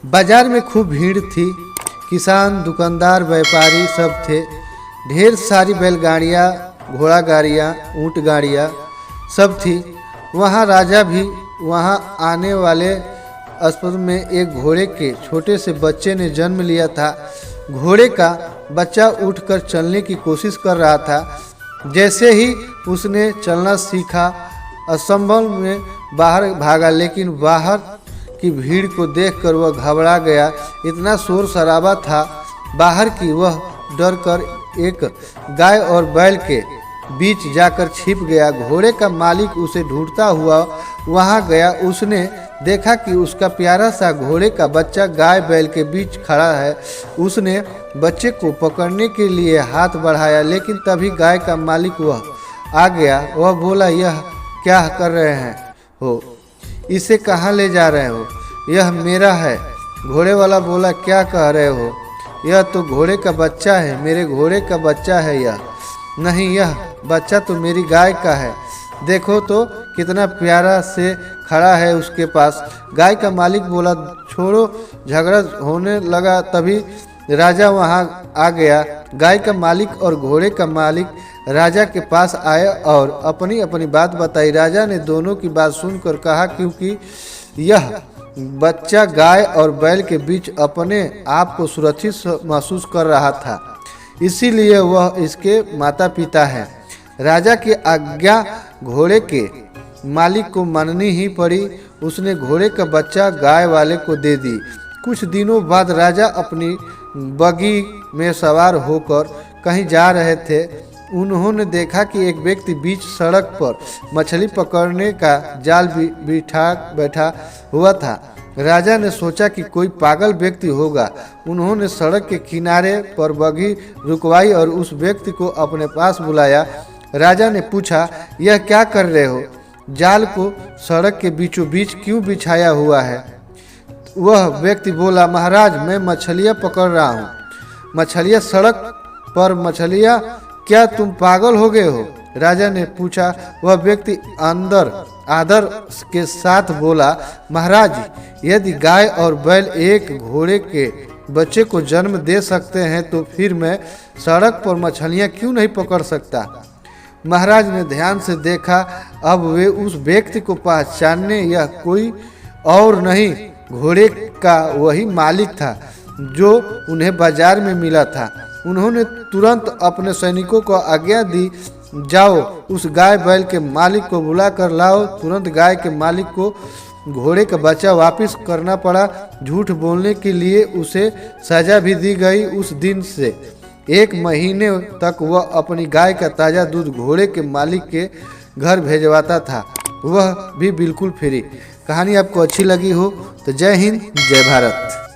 बाजार में खूब भीड़ थी। किसान, दुकानदार, व्यापारी सब थे। ढेर सारी बैलगाड़ियाँ, घोड़ा गाड़ियाँ, ऊँट गाड़ियाँ सब थी। वहाँ राजा भी वहाँ आने वाले अस्पताल में एक घोड़े के छोटे से बच्चे ने जन्म लिया था। घोड़े का बच्चा उठकर चलने की कोशिश कर रहा था। जैसे ही उसने चलना सीखा, असंभव में बाहर भागा, लेकिन बाहर की भीड़ को देखकर वह घबरा गया। इतना शोर शराबा था बाहर की, वह डर कर एक गाय और बैल के बीच जाकर छिप गया। घोड़े का मालिक उसे ढूंढता हुआ वहां गया। उसने देखा कि उसका प्यारा सा घोड़े का बच्चा गाय बैल के बीच खड़ा है। उसने बच्चे को पकड़ने के लिए हाथ बढ़ाया, लेकिन तभी गाय का मालिक वह आ गया। वह बोला, यह क्या कर रहे हैं हो? इसे कहाँ ले जा रहे हो? यह मेरा है। घोड़े वाला बोला, क्या कह रहे हो? यह तो घोड़े का बच्चा है, मेरे घोड़े का बच्चा है यह। नहीं, यह बच्चा तो मेरी गाय का है। देखो तो कितना प्यारा से खड़ा है उसके पास। गाय का मालिक बोला, छोड़ो। झगड़ा होने लगा। तभी राजा वहां आ गया। गाय का मालिक और घोड़े का मालिक राजा के पास आए और अपनी अपनी बात बताई। राजा ने दोनों की बात सुनकर कहा, क्योंकि यह बच्चा गाय और बैल के बीच अपने आप को सुरक्षित महसूस कर रहा था, इसीलिए वह इसके माता पिता हैं। राजा की आज्ञा घोड़े के मालिक को माननी ही पड़ी। उसने घोड़े का बच्चा गाय वाले को दे दी। कुछ दिनों बाद राजा अपनी बगी में सवार होकर कहीं जा रहे थे। उन्होंने देखा कि एक व्यक्ति बीच सड़क पर मछली पकड़ने का जाल बैठा हुआ था। राजा ने सोचा कि कोई पागल व्यक्ति होगा। उन्होंने सड़क के किनारे पर बगी रुकवाई और उस व्यक्ति को अपने पास बुलाया। राजा ने पूछा, यह क्या कर रहे हो? जाल को सड़क के बीचों बीच क्यों बिछाया हुआ है? वह व्यक्ति बोला, महाराज, मैं मछलियाँ पकड़ रहा हूँ। मछलियाँ सड़क पर मछलियाँ? क्या तुम पागल हो गए हो? राजा ने पूछा। वह व्यक्ति अंदर आदर के साथ बोला, महाराज, यदि गाय और बैल एक घोड़े के बच्चे को जन्म दे सकते हैं तो फिर मैं सड़क पर मछलियाँ क्यों नहीं पकड़ सकता? महाराज ने ध्यान से देखा। अब वे उस व्यक्ति को पहचानने, यह कोई और नहीं, घोड़े का वही मालिक था जो उन्हें बाजार में मिला था। उन्होंने तुरंत अपने सैनिकों को आज्ञा दी, जाओ उस गाय बैल के मालिक को बुला कर लाओ। तुरंत गाय के मालिक को घोड़े का बच्चा वापस करना पड़ा। झूठ बोलने के लिए उसे सजा भी दी गई। उस दिन से 1 महीने तक वह अपनी गाय का ताज़ा दूध घोड़े के मालिक के घर भेजवाता था, वह भी बिल्कुल फ्री। कहानी आपको अच्छी लगी हो तो जय हिंद, जय भारत।